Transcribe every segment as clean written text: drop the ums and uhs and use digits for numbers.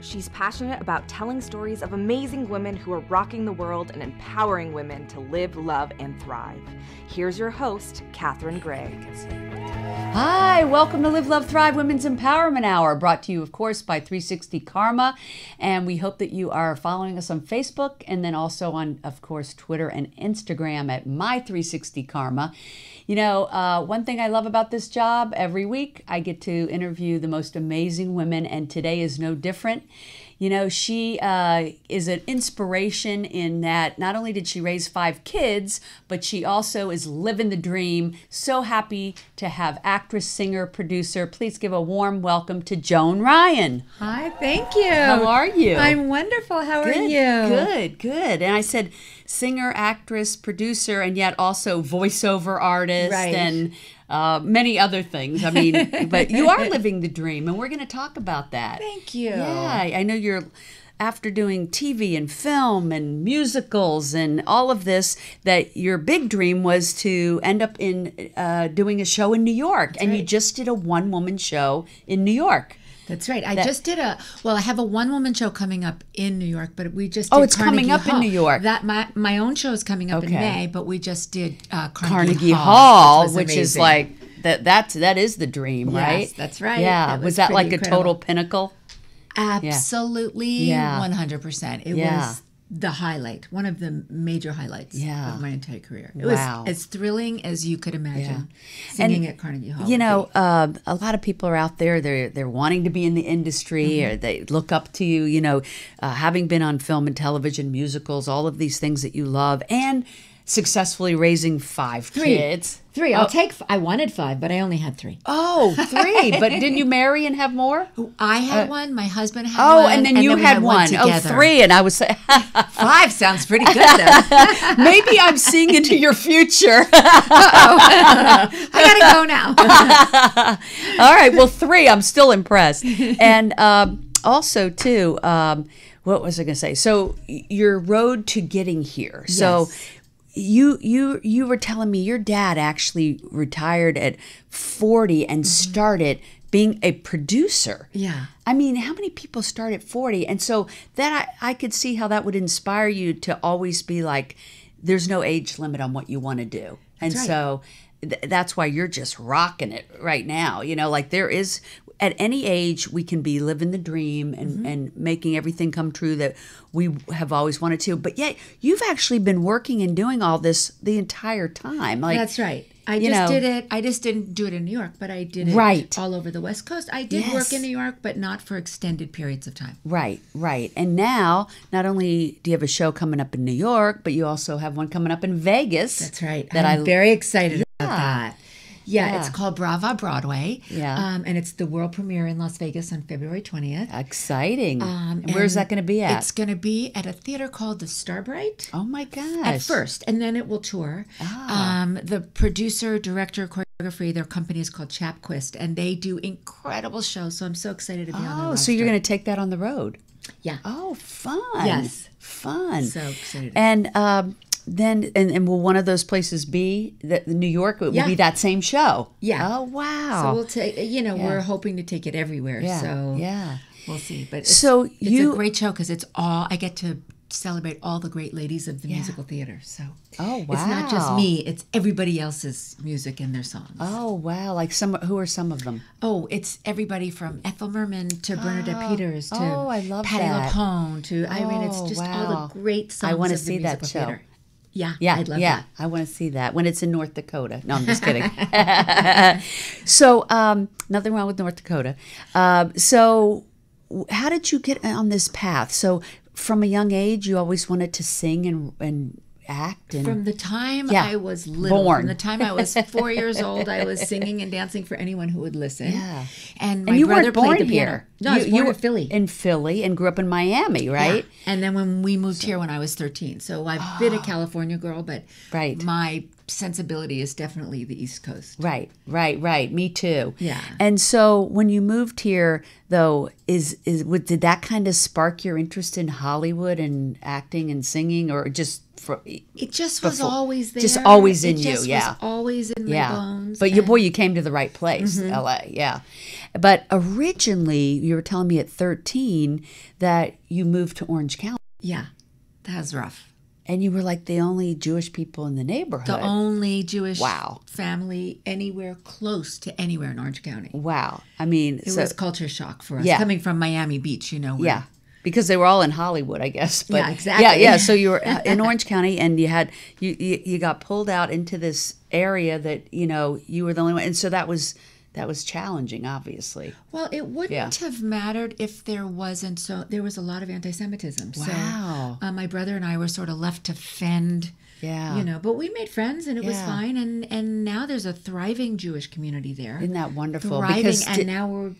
She's passionate about telling stories of amazing women who are rocking the world and empowering women to live, love, and thrive. Here's your host, Katherine Gray. Hi, welcome to Live, Love, Thrive Women's Empowerment Hour, brought to you, of course, by 360 Karma. And we hope that you are following us on Facebook and then also on, of course, Twitter and Instagram at My360 Karma. You know, one thing I love about this job, every week I get to interview the most amazing women, and today is no different. You know, she is an inspiration in that not only did she raise 5 kids, but she also is living the dream. So happy to have actress, singer, producer. Please give a warm welcome to Joan Ryan. Hi, thank you. How are you? I'm wonderful. How are you? Good. And I said singer, actress, producer, and yet also voiceover artist, right, and many other things. I mean, but you are living the dream, and we're going to talk about that. Thank you. Yeah, I know you're, after doing TV and film and musicals and all of this, that your big dream was to end up in doing a show in New York. That's and right. You just did a one-woman show in New York. That's right. I just did I have a one-woman show coming up in New York, but we just did it's Carnegie coming up Hall. in New York. That my own show is coming up in Okay. May, but we just did Carnegie Hall, which amazing. is like, that is the dream, right? Yes, that's right. Yeah. It Was that like pretty a total incredible. pinnacle? Absolutely, Yeah. 100%. It was the highlight, one of the major highlights of my entire career. It Wow. was as thrilling as you could imagine, Yeah. singing at Carnegie Hall. You know, a lot of people are out there, they're wanting to be in the industry, or they look up to you, you know, having been on film and television, musicals, all of these things that you love, and successfully raising 5 kids. 3. I wanted 5, but I only had 3. Oh, 3. But didn't you marry and have more? I had one, my husband had one. Oh, and then you we had one. together. 3. And I was saying, 5 sounds pretty good, though. maybe I'm seeing into your future. I gotta go now. All right, well, 3, I'm still impressed. And also, too, what was I going to say? So your road to getting here. So you were telling me your dad actually retired at 40 and started being a producer. Yeah. I mean, how many people start at 40? And so that I could see how that would inspire you to always be like, there's no age limit on what you want to do. And right. so that's why you're just rocking it right now. You know, like there is, at any age, we can be living the dream and making everything come true that we have always wanted to. But yet, you've actually been working and doing all this the entire time. Like, That's right. I just did it. I just didn't do it in New York, but I did it all over the West Coast. I did work in New York, but not for extended periods of time. Right. And now, not only do you have a show coming up in New York, but you also have one coming up in Vegas. That's right. I'm very excited about that. Yeah. It's called Brava Broadway. Yeah. And it's the world premiere in Las Vegas on February 20th. Exciting. And where's that going to be at? It's going to be at a theater called the Starbright. Oh, my gosh. At first, and then it will tour. The producer, director, choreography, their company is called Chapquist, and they do incredible shows, so I'm so excited to be on the roster. Oh, so you're going to take that on the road? Yeah. Oh, fun. Yes. Fun. So excited. And then, and will one of those places be New York? It will be that same show. Yeah. Oh, wow. So we'll take, we're hoping to take it everywhere. Yeah. So yeah. We'll see. But it's a great show because I get to celebrate all the great ladies of the musical theater. So oh, wow. It's not just me, it's everybody else's music and their songs. Oh, wow. Like who are some of them? Oh, it's everybody from Ethel Merman to Bernadette Peters to I love Patti that. LuPone to, I mean, it's just all the great songs I want to of the see that musical show. theater. Yeah, I'd love that. I want to see that when it's in North Dakota. No, I'm just kidding. So, nothing wrong with North Dakota. So, how did you get on this path? So, from a young age, you always wanted to sing and act? And from the time I was little, from the time I was 4 years old, I was singing and dancing for anyone who would listen. Yeah. And my you brother weren't born played the piano. here. No, I was born were in Philly. In Philly and grew up in Miami, right? Yeah. And then when we moved here when I was 13. So I've been a California girl, but my sensibility is definitely the East Coast. Right. Me too. Yeah. And so when you moved here, though, did that kind of spark your interest in Hollywood and acting and singing, or just it just was always there. Just always in it you, just yeah. was always in my bones. But you came to the right place, LA, yeah. But originally, you were telling me at 13 that you moved to Orange County. Yeah, that was rough. And you were like the only Jewish people in the neighborhood. The only Jewish family anywhere close to anywhere in Orange County. Wow. I mean, it was culture shock for us. Yeah. Coming from Miami Beach, Yeah. Because they were all in Hollywood, I guess. But yeah, exactly. Yeah. So you were in Orange County, and you got pulled out into this area that you were the only one, and so that was challenging, obviously. Well, it wouldn't have mattered if there wasn't. So there was a lot of anti-Semitism. Wow. So my brother and I were sort of left to fend. Yeah. But we made friends, and it was fine. And now there's a thriving Jewish community there. Isn't that wonderful? Thriving, and now we're,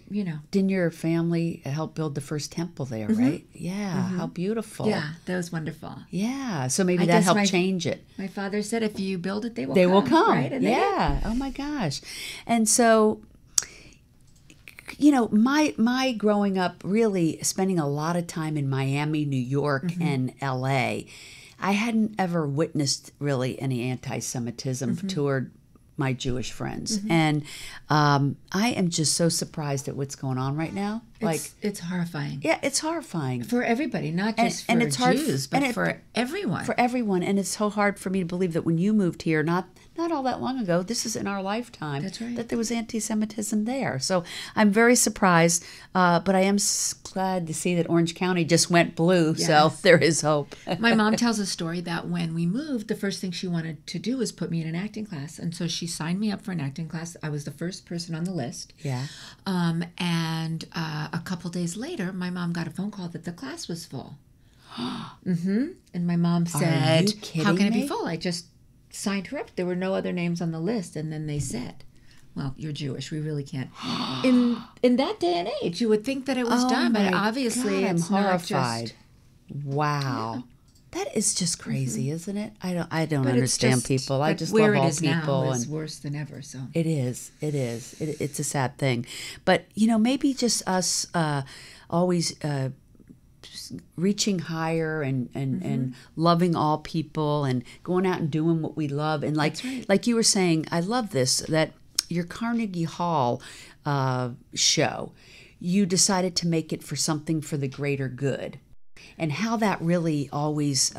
Didn't your family help build the first temple there, right? Yeah. How beautiful. Yeah, that was wonderful. Yeah. So maybe that helped change it. My father said, if you build it, they will come. Right? And yeah. Oh my gosh. And so, my growing up, really spending a lot of time in Miami, New York, and LA, I hadn't ever witnessed really any anti-Semitism toward my Jewish friends. And I am just so surprised at what's going on right now. It's horrifying. Yeah, it's horrifying. For everybody, not just for Jews, but for everyone. For everyone. And it's so hard for me to believe that when you moved here, not all that long ago, this is in our lifetime, that's right, that there was anti-Semitism there. So I'm very surprised, but I am glad to see that Orange County just went blue, so there is hope. My mom tells a story that when we moved, the first thing she wanted to do was put me in an acting class. And so she signed me up for an acting class. I was the first person on the list. Yeah. And a couple days later, my mom got a phone call that the class was full. And my mom said, how can it be full? I just signed her up. There were no other names on the list. And then they said, well, you're Jewish. We really can't. In that day and age, you would think that it was done, but obviously God, it's I'm not horrified. Wow. Yeah. That is just crazy, isn't it? I don't understand people. I just love all people. Where it is now is worse than ever. So it is. It's a sad thing. But maybe just us always reaching higher and loving all people and going out and doing what we love. And like you were saying, I love this, that your Carnegie Hall show, you decided to make it for something for the greater good. And how that really always,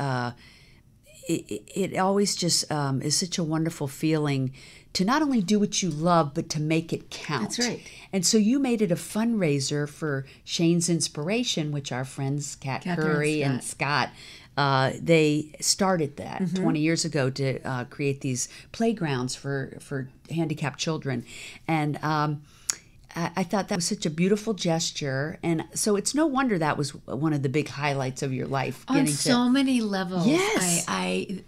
it always just is such a wonderful feeling to not only do what you love, but to make it count. That's right. And so you made it a fundraiser for Shane's Inspiration, which our friends Catherine Curry and Scott, they started that 20 years ago to create these playgrounds for handicapped children. And I thought that was such a beautiful gesture, and so it's no wonder that was one of the big highlights of your life. On so many levels. Yes. I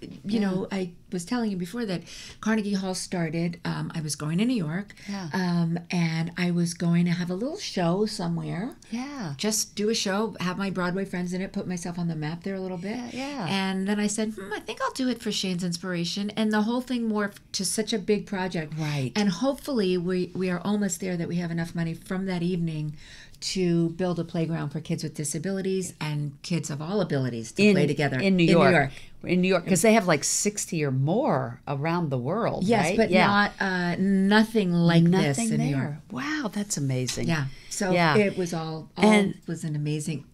was telling you before that Carnegie Hall started. I was going to New York, and I was going to have a little show somewhere. Yeah. Just do a show, have my Broadway friends in it, put myself on the map there a little bit. Yeah. And then I said, I think I'll do it for Shane's Inspiration, and the whole thing morphed to such a big project. Right. And hopefully we are almost there, that we have enough money from that evening to build a playground for kids with disabilities and kids of all abilities to play together in New York. In New York, because they have like 60 or more around the world. Yes, right? but not nothing like this in New York. Wow, that's amazing. Yeah, so it was all was an amazing.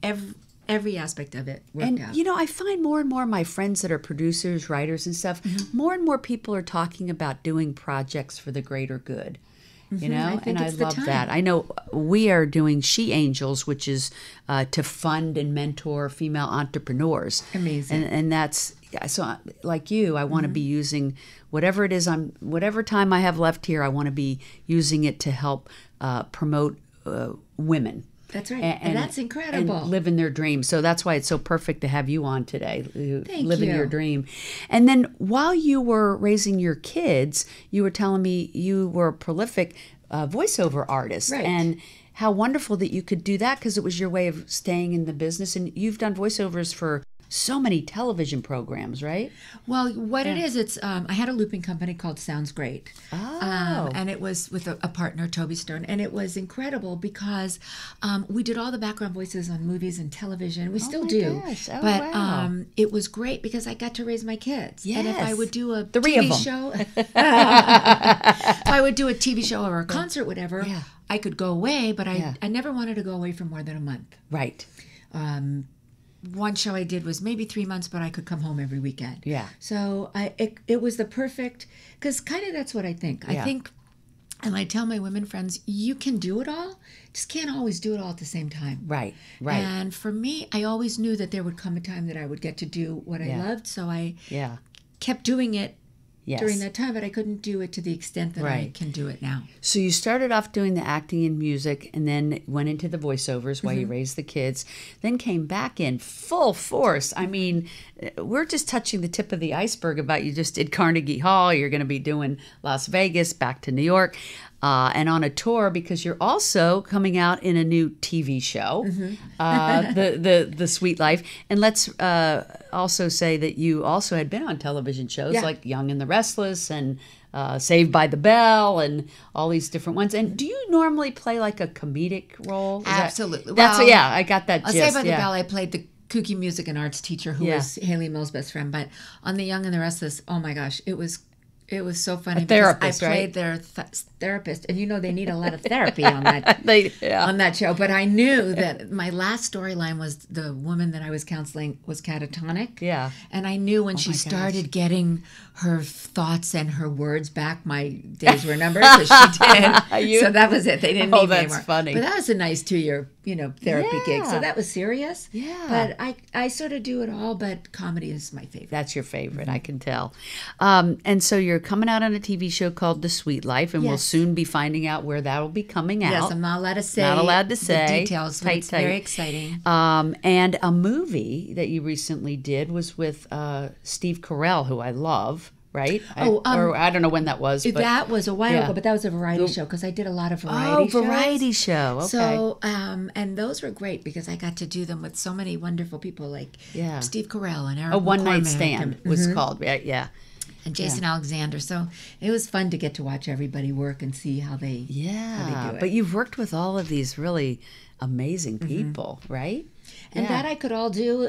Every aspect of it worked out. And I find more and more my friends that are producers, writers, and stuff. More and more people are talking about doing projects for the greater good. And I love that. I know we are doing She Angels, which is to fund and mentor female entrepreneurs. Amazing. And that's, so like you, I want to be using whatever it is, whatever time I have left here, I want to be using it to help promote women. That's right. And that's incredible. And living their dream. So that's why it's so perfect to have you on today. Thank living you. your dream. And then while you were raising your kids, you were telling me you were a prolific voiceover artist. Right. And how wonderful that you could do that, because it was your way of staying in the business. And you've done voiceovers for so many television programs, right? Well, what it is, it's I had a looping company called Sounds Great. Oh. And it was with a partner, Toby Stern, and it was incredible because we did all the background voices on movies and televion. We still do. Gosh. Oh, but wow. it was great because I got to raise my kids. And if I Yes. would do a Three TV of them. show, if I would do a TV show or a concert, whatever, Yeah. I could go away, but Yeah. I never wanted to go away for more than a month. Right. One show I did was maybe 3 months, but I could come home every weekend. Yeah. So it was the perfect, because kind of that's what I think. Yeah. I think, and I tell my women friends, you can do it all, just can't always do it all at the same time. Right. Right. And for me, I always knew that there would come a time that I would get to do what I Yeah. loved. So I Yeah. kept doing it Yes. during that time, but I couldn't do it to the extent that I Right. can do it now. So you started off doing the acting and music, and then went into the voiceovers while you raised the kids, then came back in full force. I mean, we're just touching the tip of the iceberg about you just did Carnegie Hall. You're going to be doing Las Vegas, back to New York, and on a tour because you're also coming out in a new TV show, the Sweet Life. And let's also say that you also had been on television shows Yeah. like Young and the Restless and Saved by the Bell and all these different ones. And do you normally play like a comedic role? Is that- Absolutely. That's Well, yeah, I got that I'll gist. say by the yeah. bell, I played the kooky music and arts teacher who Yeah. was Haley Mill's best friend. But on The Young and the Restless, oh my gosh, it was so funny. A therapist, because I played right? their therapist, and they need a lot of therapy on that Yeah. on that show. But I knew that my last storyline was the woman that I was counseling was catatonic. Yeah. And I knew when she my gosh. started getting her thoughts and her words back, my days were numbered because she did. So that was it. They didn't Oh, need me that's anymore. funny. But that was a nice 2-year, therapy gig. Yeah. So that was serious. Yeah. But I sort of do it all, but comedy is my favorite. That's your favorite, I can tell. And so you're coming out on a TV show called The Sweet Life, and we'll Yes. soon be finding out where that'll be coming out. Yes, I'm not allowed to say. Not allowed to say. the details. But Tight, it's tight. very exciting. And a movie that you recently did was with Steve Carell, who I love, right? Or I don't know when that was. But, That was a while yeah. ago, but that was a variety show because I did a lot of variety shows. variety show. Okay. So, and those were great because I got to do them with so many wonderful people like Yeah. Steve Carell and Eric A One Night McCormack Stand was called. Yeah. and Jason Alexander. So it was fun to get to watch everybody work and see how they Yeah. how they do it. But you've worked with all of these really amazing people, right? And that I could all do,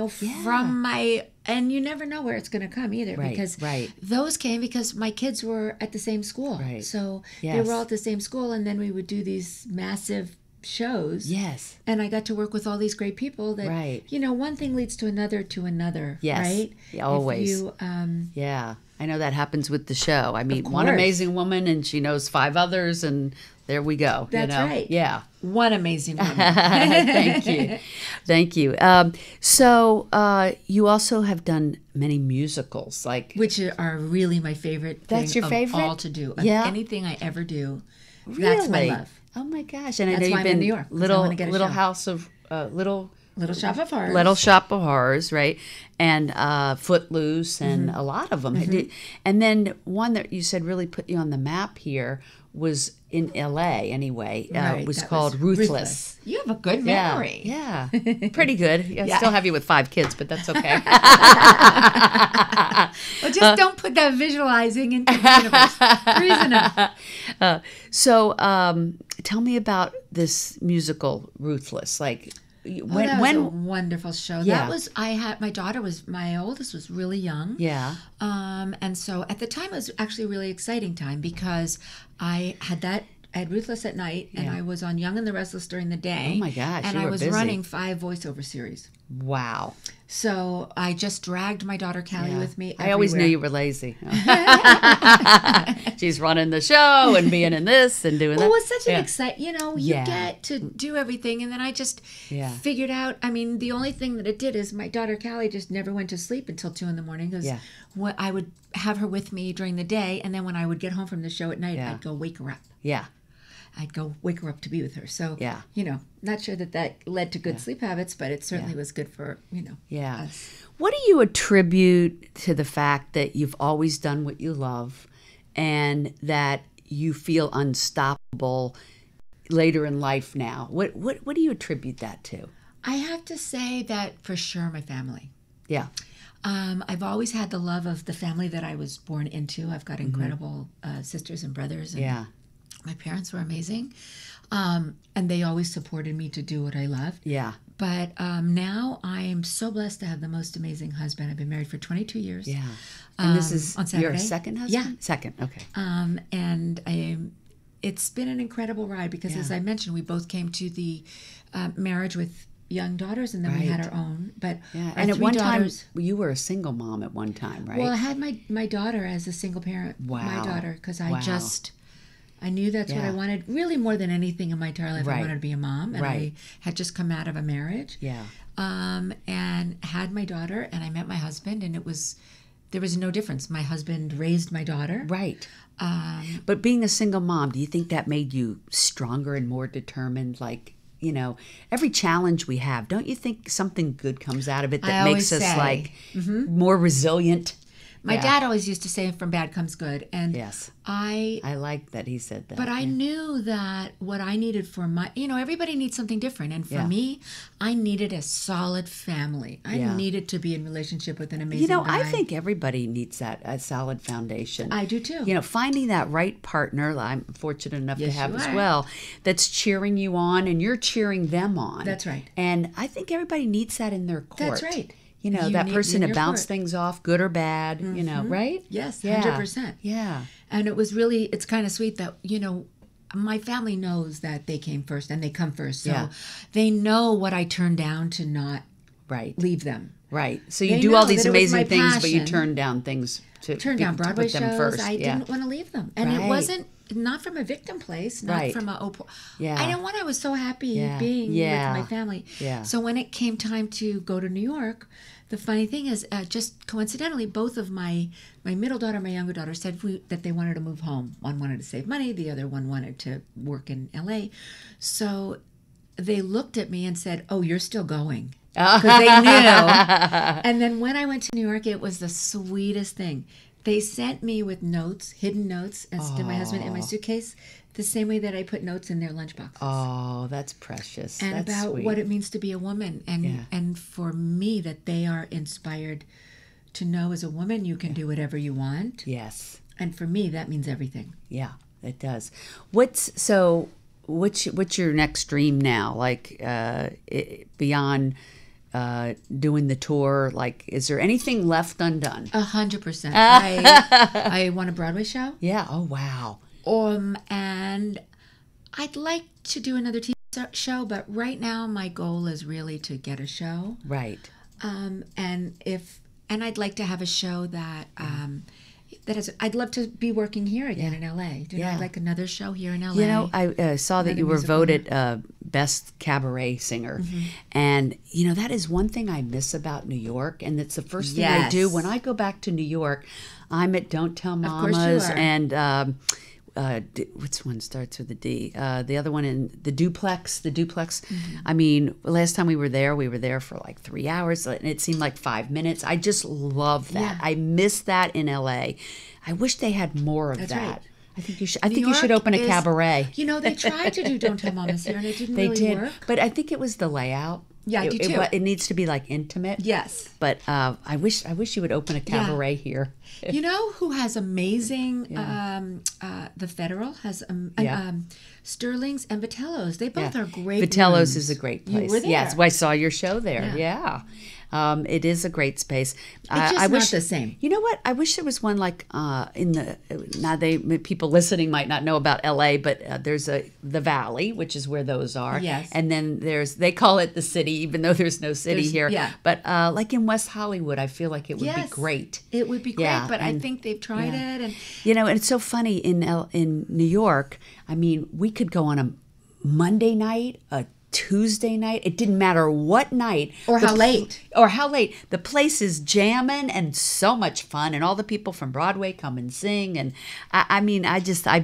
from my, and you never know where it's going to come either. Right, because right. those came because my kids were at the same school. Right. So they Yes. were all at the same school, and then we would do these massive shows. Yes. And I got to work with all these great people that, Right. one thing leads to another, Yes. right? Yeah, always. If you, Yeah. I know that happens with the show. I meet one course. amazing woman and she knows 5 others and there we go. That's right. Yeah. one amazing woman. Thank you. Thank you. So you also have done many musicals, like Which are really my favorite thing That's your of favorite? all to do. Yeah. Anything I ever do, that's my really? love. Oh my gosh! And I That's know why you've I'm been in New York, 'cause I little wanna get a little show. house of little Little Shop of Horrors. Little Shop of Horrors, right? And Footloose, and a lot of them. And then one that you said really put you on the map here was in L.A. Anyway. Right, was that called Ruthless. You have a good memory. Yeah, pretty good. I Yeah. still have you with 5 kids, but that's okay. Well, just don't put that visualizing into the universe. 3's enough. So tell me about this musical, Ruthless. Like, That was a when wonderful show. Yeah. That was my oldest was really young. yeah. And so at the time it was actually a really exciting time because I had Ruthless at night and I was on Young and the Restless during the day. Oh my gosh, And you I were was busy. running 5 voiceover series. Wow. So I just dragged my daughter Callie Yeah. with me. I always knew everywhere. you were lazy. She's running the show and being in this and doing Well, that. it was such an Yeah. exciting, you Yeah. get to do everything. And then I just Yeah. figured out, the only thing that it did is my daughter Callie just never went to sleep until 2 a.m. because Yeah. I would have her with me during the day. And then when I would get home from the show at night, Yeah. I'd go wake her up. Yeah. I'd go wake her up to be with her. So, Yeah. not sure that led to good sleep habits, but it certainly was good for, Yeah. us. What do you attribute to the fact that you've always done what you love and that you feel unstoppable later in life now? What do you attribute that to? I have to say that for sure my family. Yeah. I've always had the love of the family that I was born into. I've got incredible sisters and brothers. And Yeah. my parents were amazing. And they always supported me to do what I loved. Yeah. But now I am so blessed to have the most amazing husband. I've been married for 22 years. Yeah. And this is on Saturday. your second husband? Yeah. Second, okay. And it's been an incredible ride because, as I mentioned, we both came to the marriage with young daughters, and then we had our own. But yeah. our And at three one daughters, time, you were a single mom at one time, right? well, I had my daughter as a single parent. Wow. My daughter, because I Wow. I knew that's what I wanted. Really, more than anything in my entire life, I wanted to be a mom, and I had just come out of a marriage. Yeah. And had my daughter, and I met my husband, and there was no difference. My husband raised my daughter. Right. But being a single mom, do you think that made you stronger and more determined? Like, you know, every challenge we have, don't you think something good comes out of it that makes us like more resilient? My dad always used to say, "From bad comes good," and yes, I like that he said that. But I knew that what I needed for my, everybody needs something different, and for me, I needed a solid family. I needed to be in relationship with an amazing guy. I think everybody needs that, a solid foundation. I do too. Finding that right partner, I'm fortunate enough to have as well, that's cheering you on and you're cheering them on. That's right. And I think everybody needs that in their court. That's right. That person to bounce things off, good or bad, right? Yes, 100%. Yeah. And it's kind of sweet that, my family knows that they came first and they come first. So they know what I turned down to not leave them. Right. So you do all these amazing things, but you turn down things to Broadway put them shows. first. I didn't want to leave them. And it wasn't, not from a victim place, not from I didn't want, I was so happy being with my family. Yeah. So when it came time to go to New York, the funny thing is, just coincidentally, both of my middle daughter and my younger daughter said that they wanted to move home. One wanted to save money, the other one wanted to work in LA. So they looked at me and said, "Oh, you're still going." Because they knew. And then when I went to New York, it was the sweetest thing. They sent me with notes, hidden notes, and to my husband in my suitcase, the same way that I put notes in their lunchboxes. Oh, that's precious. And that's about sweet. what it means to be a woman. And for me, that they are inspired to know as a woman you can do whatever you want. Yes. And for me, that means everything. Yeah, it does. What's your next dream now? Like beyond doing the tour, like, is there anything left undone? 100%. I want a Broadway show. Yeah. Oh, wow. And I'd like to do another TV show, but right now my goal is really to get a show. Right. And I'd like to have a show that I'd love to be working here again in LA. I'd like another show here in LA. I saw that you were voted best cabaret singer. And, that is one thing I miss about New York. And it's the first thing I do. When I go back to New York, I'm at Don't Tell Mamas. Of course you are. And which one starts with a D? The other one in the Duplex. I mean, last time we were there for like 3 hours, and it seemed like 5 minutes. I just love that. Yeah. I miss that in LA. I wish they had more of That's that. right. I think you should open a cabaret. They tried to do Don't Tell Mamas here, and it didn't They really did, work. but I think it was the layout. Yeah, I do too. It needs to be like intimate. Yes. But I wish you would open a cabaret here. You know who has amazing? The Federal has Sterling's and Vitello's. They both are great. Vitello's rooms. is a great place. You were there. Yes, I saw your show there. Yeah. It is a great space. It's just not the same. You know what? I wish there was one like people listening might not know about LA, but there's the Valley, which is where those are. Yes. And then they call it the city, even though there's no city here. Yeah. But like in West Hollywood, I feel like it would be great. It would be great, Yeah, but I and- think they've tried it, and And it's so funny in New York. I mean, we could go on a Monday night, a Tuesday night. It didn't matter what night Or how late. The place is jamming and so much fun, and all the people from Broadway come and sing. And I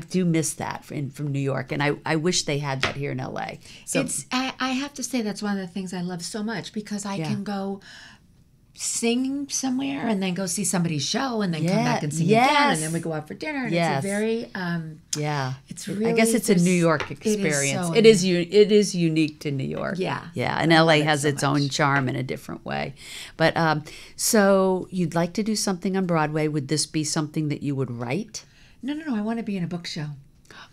do miss that from New York, and I wish they had that here in LA. So I have to say that's one of the things I love so much, because I can go sing somewhere and then go see somebody's show and then come back and sing again, and then we go out for dinner. And it's a very it's really, I guess it's a New York experience. It is unique to New York. Yeah. And LA has its own charm in a different way. But so you'd like to do something on Broadway. Would this be something that you would write? No, I want to be in a book show.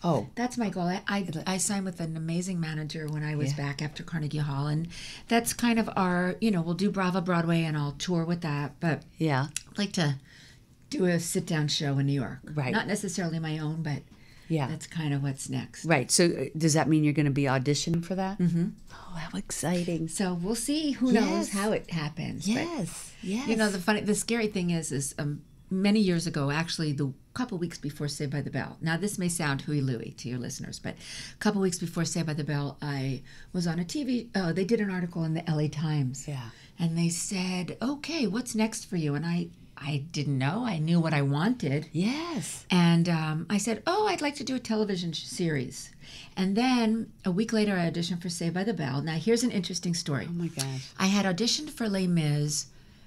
Oh, that's my goal. I signed with an amazing manager when I was back after Carnegie Hall, and that's kind of our, we'll do Brava Broadway and I'll tour with that, but I'd like to do a sit-down show in New York. Right. Not necessarily my own, but that's kind of what's next. Right. So does that mean you're going to be auditioning for that? Mm-hmm. Oh, how exciting. So we'll see. Who knows how it happens. Yes. The scary thing is many years ago, actually, the couple weeks before Saved by the Bell. Now, this may sound hooey-looey to your listeners, but a couple weeks before Saved by the Bell, I was on a TV. They did an article in the LA Times. Yeah. And they said, okay, what's next for you? And I didn't know. I knew what I wanted. Yes. And I said, I'd like to do a television series. And then a week later, I auditioned for Saved by the Bell. Now, here's an interesting story. Oh, my gosh. I had auditioned for Les Mis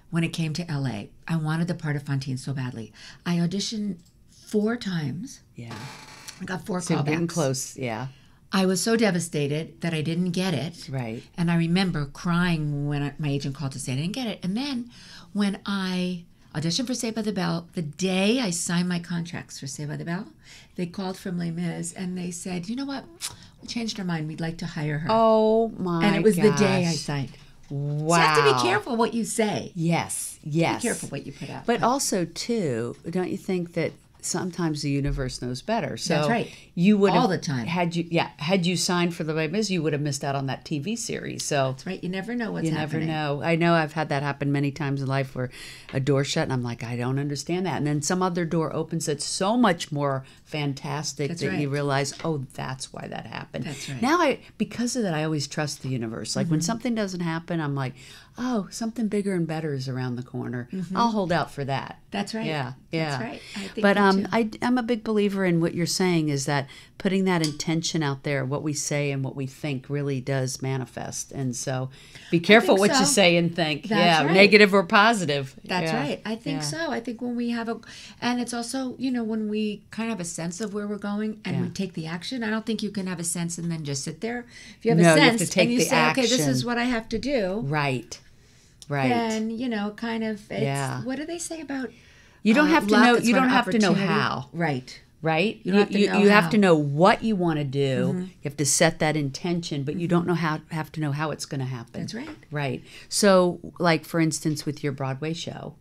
when it came to LA. I wanted the part of Fantine so badly. I auditioned 4 times. Yeah. I got 4 so callbacks. Getting close, yeah. I was so devastated that I didn't get it. Right. And I remember crying when my agent called to say I didn't get it. And then when I auditioned for Saved by the Bell, the day I signed my contracts for Saved by the Bell, they called from Les Mis and they said, you know what? We changed our mind. We'd like to hire her. Oh, my gosh. And it was the day I signed. Wow. So you have to be careful what you say. Yes. Be careful what you put out. But also, too, don't you think that sometimes the universe knows better? So that's right. You would all the time. Had you signed for the Les Mis, you would have missed out on that TV series. So that's right. You never know what's You happening. never know. I know I've had that happen many times in life where a door shut and I'm like, I don't understand that. And then some other door opens that's so much more fantastic that's that right. you realize, oh, that's why that happened. That's right. Now, because of that, I always trust the universe. Like when something doesn't happen, I'm like, oh, something bigger and better is around the corner. I'll hold out for that. That's right. Yeah. That's right. I think but too. I'm a big believer in what you're saying is that putting that intention out there, what we say and what we think really does manifest. And so be careful what you say and think. That's right. Negative or positive. That's right. I think so. I think when we have and it's also, when we kind of have a sense of where we're going and we take the action, I don't think you can have a sense and then just sit there. If you have a sense you have to take and you the say, action. okay, this is what I have to do. Right. Then, kind of, what do they say about you don't have to know. You don't have to know opportunity? how. Right. Right? You have to know you how. have to know what you want to do. You have to set that intention, but you don't have to know how it's going to happen. That's right. Right. So, like, for instance, with your Broadway show,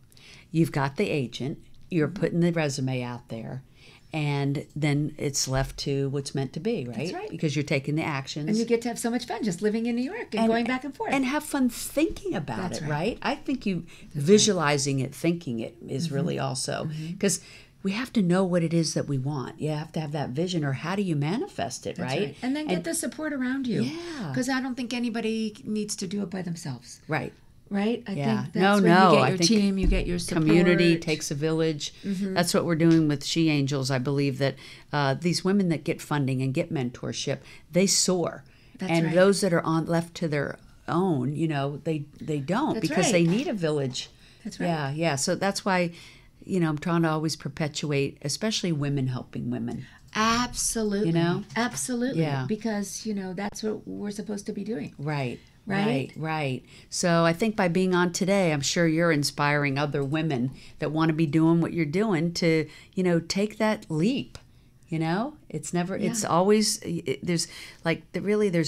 you've got the agent, you're putting the resume out there, and then it's left to what's meant to be, right? That's right. Because you're taking the actions. And you get to have so much fun just living in New York and going back and forth. And have fun thinking about That's it, right. right? I think visualizing it, thinking it is really also, because we have to know what it is that we want. You have to have that vision, or how do you manifest it, That's right? And then get the support around you. Yeah. Because I don't think anybody needs to do it by themselves. Right. Right? I think that's no, when you get your team, you get your support. Community takes a village. That's what we're doing with She Angels. I believe that these women that get funding and get mentorship, they soar. That's and right. those that are left to their own, they don't, That's because right. they need a village. That's right. Yeah. So that's why, I'm trying to always perpetuate, especially women helping women. Absolutely. Absolutely. Yeah. Because, that's what we're supposed to be doing. Right. Right? Right. So I think by being on today, I'm sure you're inspiring other women that want to be doing what you're doing to, take that leap. It's always, there's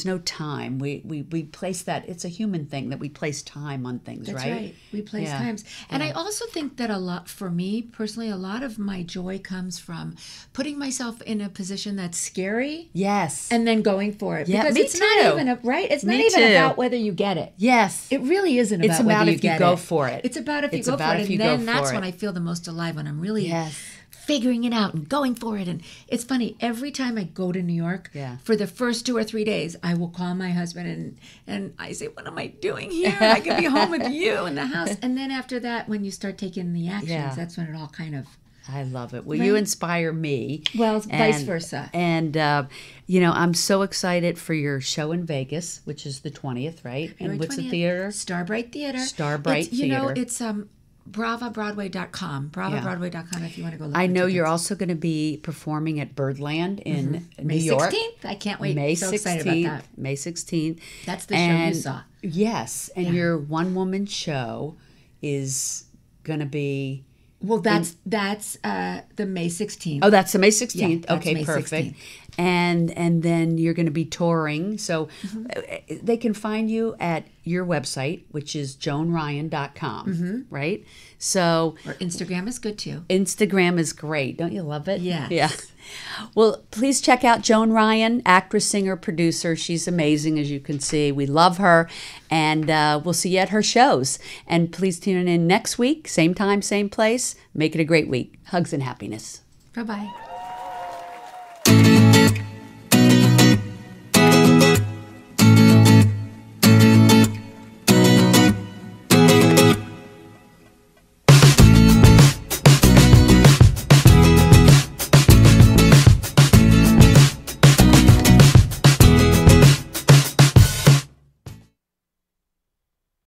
no time. We place that, it's a human thing that we place time on things, That's right? right. We place times. And I also think that for me personally, a lot of my joy comes from putting myself in a position that's scary. Yes. And then going for it. Yeah, because me it's too. not even right? It's not even about whether you get it. Yes. It really isn't about It's about whether if you go for it. It's about if you go for it. And then that's when I feel the most alive, when I'm really figuring it out and going for it. And it's funny, every time I go to New York, for the first 2 or 3 days, I will call my husband and I say, what am I doing here? I could be home with you in the house. And then after that, when you start taking the actions, that's when it all kind of I love it. Well, you inspire me. Well, vice versa. And, I'm so excited for your show in Vegas, which is the 20th, right? February And what's 20th. the theater? Starbright Theater. Starbright Theater. It's bravabroadway.com. Bravabroadway.com if you want to go look I for know tickets. you're also going to be performing at Birdland in New May York. 16th. I can't wait. May so 16th. excited about that. May 16th. That's the show you saw. Yes. And your one-woman show is going to be... Well, that's the May 16th. Oh, that's the May 16th. Yeah, that's okay, May perfect. 16th. And then you're going to be touring. So they can find you at your website, which is joanryan.com, right? So Or Instagram is good too. Instagram is great. Don't you love it? Yes. Yeah. Well, please check out Joan Ryan, actress, singer, producer. She's amazing, as you can see. We love her. And we'll see you at her shows. And please tune in next week, same time, same place. Make it a great week. Hugs and happiness. Bye-bye.